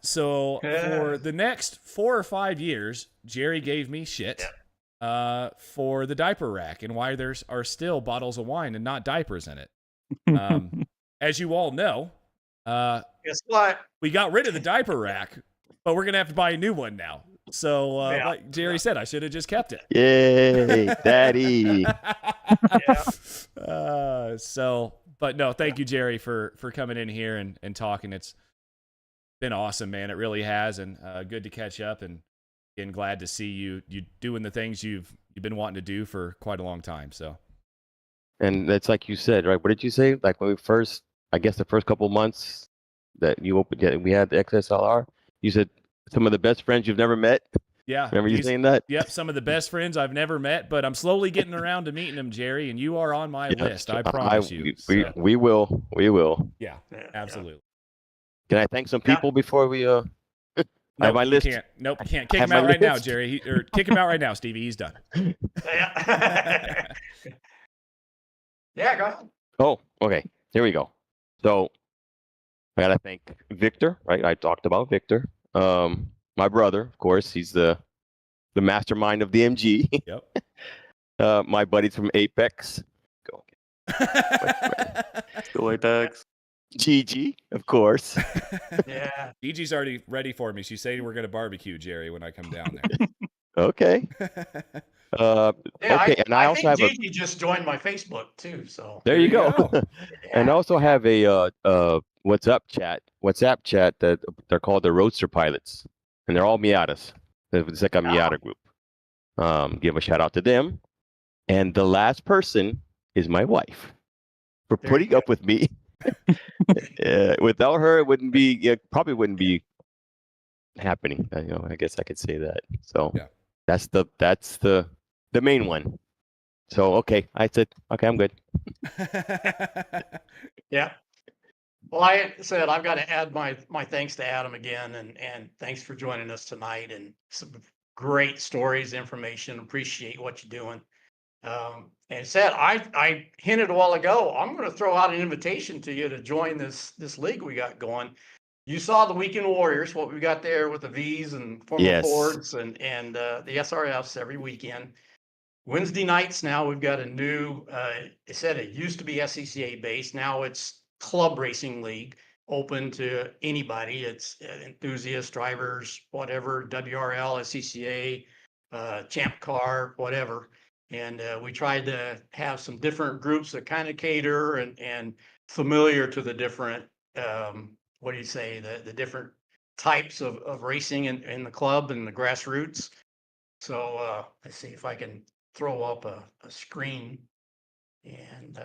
So for the next 4 or 5 years, Gerry gave me shit for the diaper rack and why there are still bottles of wine and not diapers in it. As you all know, Guess what? we got rid of the diaper rack, but we're gonna have to buy a new one now. So, like Gerry said, I should have just kept it. Yay, Daddy! But no, thank you, Gerry, for coming in here and talking. It's been awesome, man. It really has, and good to catch up, and glad to see you doing the things you've been wanting to do for quite a long time. So, And it's like you said, right? What did you say? Like when we first, I guess the first couple months that you opened, we had the XSLR. You said some of the best friends you've never met. Yeah, Remember you saying that? Yep, some of the best friends I've never met, but I'm slowly getting around to meeting them, Gerry, and you are on my list. I promise you. We will. Yeah, absolutely. Can I thank some people before we I have my list. Can't. Nope, can't. Kick him out right now, Gerry. Or kick him out right now, Stevie. He's done. Yeah, go ahead. Oh, okay. Here we go. So I gotta thank Victor, right? I talked about Victor. My brother, of course, he's the mastermind of the MG. Yep. My buddies from Apex. Go Apex. Gigi, of course. Yeah. Gigi's already ready for me. She's saying we're gonna barbecue, Gerry, when I come down there. Okay. Okay, and I also think have Gigi just joined my Facebook too. So there you go. And I also have a WhatsApp chat that they're called the Roadster Pilots, and they're all Miatas. It's like a Miata group. Give a shout out to them. And the last person is my wife for putting up with me. Without her, probably wouldn't be happening. I guess I could say that. So that's the main one. So okay, I said okay, I'm good. Yeah. Well, I said I've got to add my thanks to Adam again, and thanks for joining us tonight, and some great stories, information. Appreciate what you're doing. And said I hinted a while ago, I'm going to throw out an invitation to you to join this league we got going. You saw the Weekend Warriors, what we got there with the V's and Formula Fords and the SRFs every weekend. Wednesday nights now we've got a new. It said it used to be SCCA based. Now it's Club Racing League, open to anybody. It's enthusiasts, drivers, whatever, WRL, SCCA, Champ Car, whatever. And we tried to have some different groups that kind of cater and familiar to the different, what do you say, the different types of racing in the club and the grassroots. So let's see if I can throw up a screen. And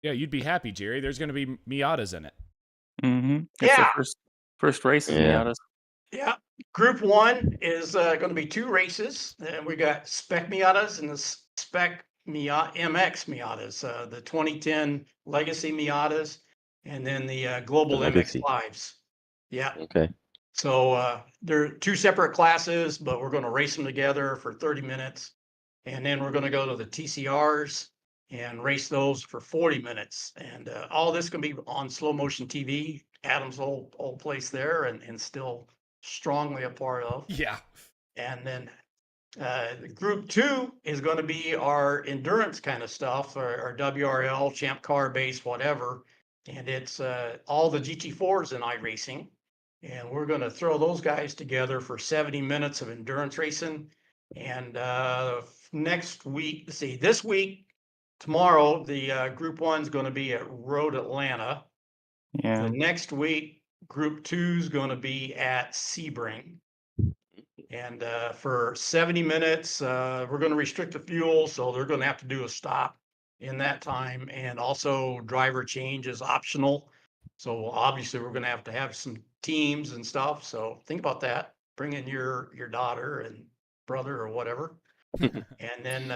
yeah, you'd be happy, Gerry. There's going to be Miatas in it. Mm-hmm. It's the first race is Miatas. Yeah. Group 1 is going to be 2 races. And we got Spec Miatas and the Spec MX Miatas, the 2010 Legacy Miatas, and then the Global MX Lives. Yeah. Okay. So they're 2 separate classes, but we're going to race them together for 30 minutes. And then we're going to go to the TCRs and race those for 40 minutes. And all this can be on Slow Motion TV, Adam's old place there, and still strongly a part of. Yeah. And then group 2 is going to be our endurance kind of stuff, or WRL, Champ Car base, whatever. And it's all the GT4s in iRacing. And we're going to throw those guys together for 70 minutes of endurance racing. And next week, this week, tomorrow, the group 1 is going to be at Road Atlanta. Yeah. The next week, group 2 is going to be at Sebring. And for 70 minutes, we're going to restrict the fuel, so they're going to have to do a stop in that time. And also, driver change is optional. So obviously, we're going to have some teams and stuff. So think about that. Bring in your daughter and brother or whatever. And then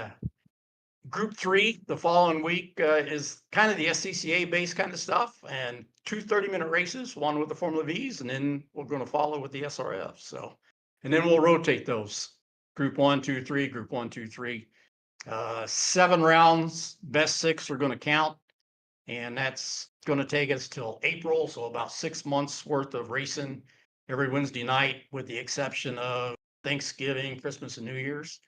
Group 3 the following week is kind of the SCCA based kind of stuff, and 2 30-minute races, one with the Formula Vs, and then we're going to follow with the SRF. So, and then we'll rotate those. Group 1, 2, 3, Group 1, 2, 3. 7 rounds, best 6 are going to count, and that's going to take us till April, so about 6 months worth of racing every Wednesday night, with the exception of Thanksgiving, Christmas, and New Year's.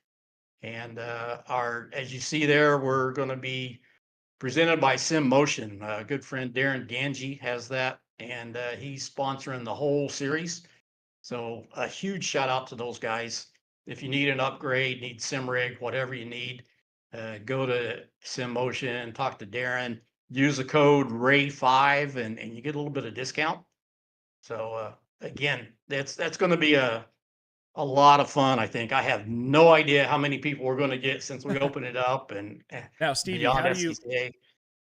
And as you see there, we're going to be presented by Sim Motion. Good friend Darren Ganji has that, and he's sponsoring the whole series. So a huge shout out to those guys. If you need an upgrade, need sim rig, whatever you need, go to Sim Motion, talk to Darren, use the code RAY5, and you get a little bit of discount. So again, that's going to be a lot of fun. I think I have no idea how many people we're going to get since we open it up. And now, Stevie, beyond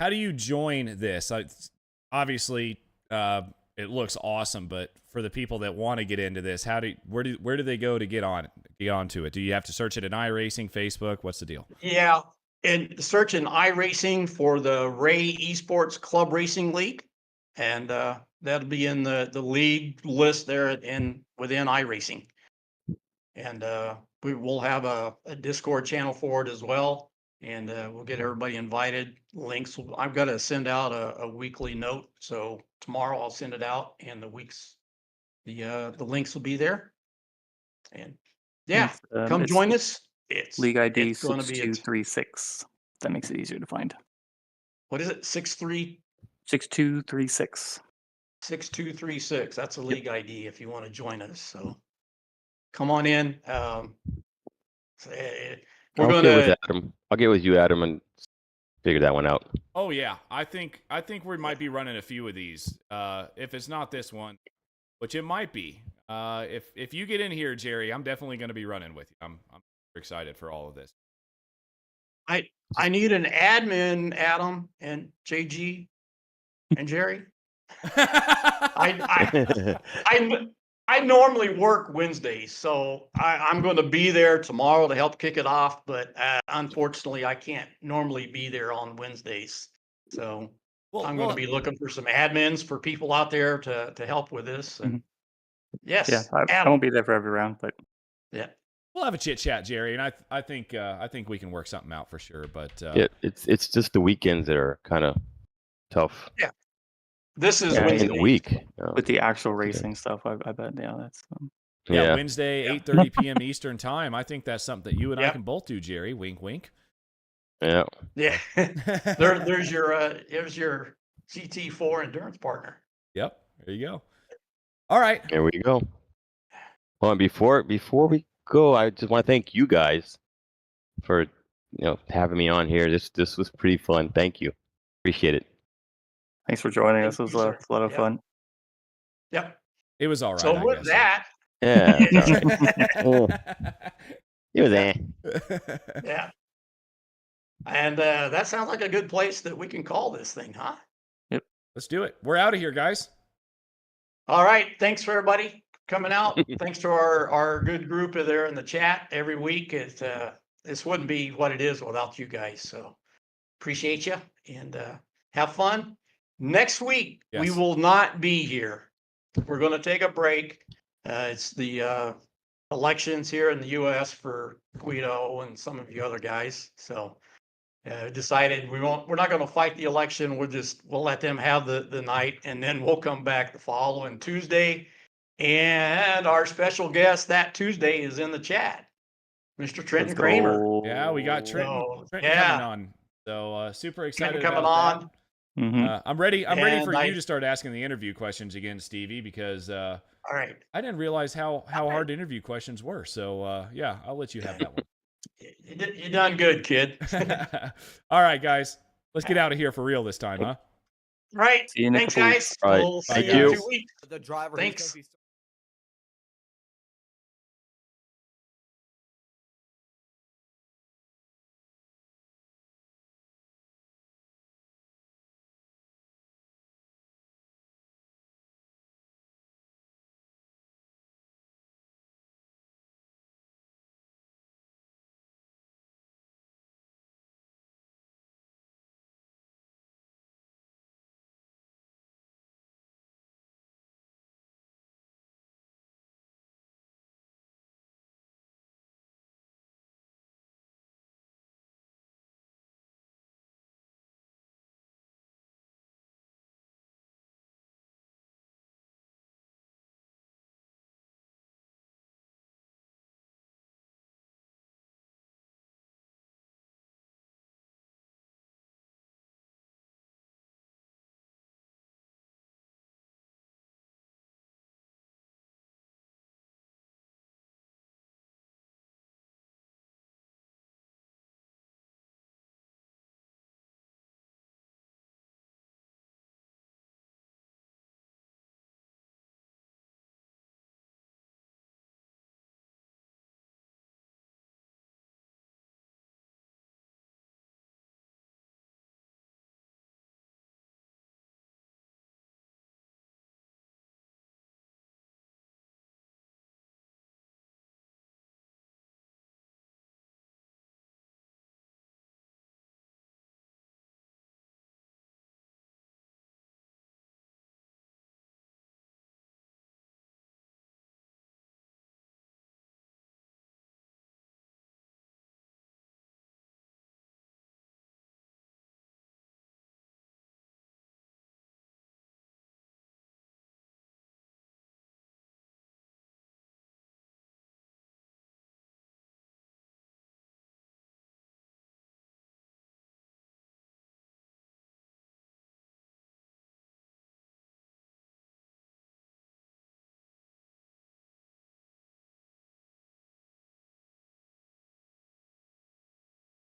how do you join this? Obviously, it looks awesome, but for the people that want to get into this, where do they go to get onto it? Do you have to search it in iRacing, Facebook? What's the deal? Yeah, and search in iRacing for the Ray Esports Club Racing League, and that'll be in the league list there within iRacing. And we will have a Discord channel for it as well, and we'll get everybody invited. Links, I've got to send out a weekly note, so tomorrow I'll send it out, and the links will be there. And yeah, come join us. It's League ID it's going to be 6236. That makes it easier to find. What is it? 6236. 6236. That's a league ID if you want to join us. So come on in. We're I'll get with Adam. I'll get with you, Adam, and figure that one out. Oh yeah, I think we might be running a few of these. If it's not this one, which it might be. If you get in here, Gerry, I'm definitely going to be running with you. I'm excited for all of this. I need an admin, Adam and JG and Gerry. I normally work Wednesdays, so I'm going to be there tomorrow to help kick it off. But unfortunately, I can't normally be there on Wednesdays. So I'm going to be looking for some admins for people out there to help with this. And yes, yeah, I won't be there for every round, but yeah, we'll have a chit chat, Gerry, and I think we can work something out for sure. But yeah, it's just the weekends that are kind of tough. Yeah. This is in the week with the actual racing stuff. I bet. Yeah, that's Wednesday, 8:30 p.m. Eastern time. I think that's something that you and I can both do, Gerry. Wink, wink. Yeah. Yeah. There's your CT4 endurance partner. Yep. There you go. All right. There we go. Well, and before we go, I just want to thank you guys for having me on here. This was pretty fun. Thank you. Appreciate it. Thanks for joining us. It was a lot of fun. Yep. It was all right. So with that, yeah, it was there. Yeah. And that sounds like a good place that we can call this thing, huh? Yep. Let's do it. We're out of here, guys. All right. Thanks for everybody coming out. Thanks to our good group there in the chat every week. This wouldn't be what it is without you guys. So appreciate you, and have fun. Next week, we will not be here. We're going to take a break. It's the elections here in the U.S. for Guido and some of you other guys. So decided we're not going to fight the election. We'll let them have the night, and then we'll come back the following Tuesday. And our special guest that Tuesday is in the chat, Mr. Trenton Kramer. Yeah, we got Trenton coming on. So super excited coming about on. That. Mm-hmm. I'm ready for you to start asking the interview questions again, Stevie, because all right. I didn't realize how hard interview questions were. So yeah, I'll let you have that one. You done good, kid. All right, guys, let's get out of here for real this time, huh? Right. See you Thanks, guys. All right. We'll see Thank you in you. 2 weeks. The driver. Thanks.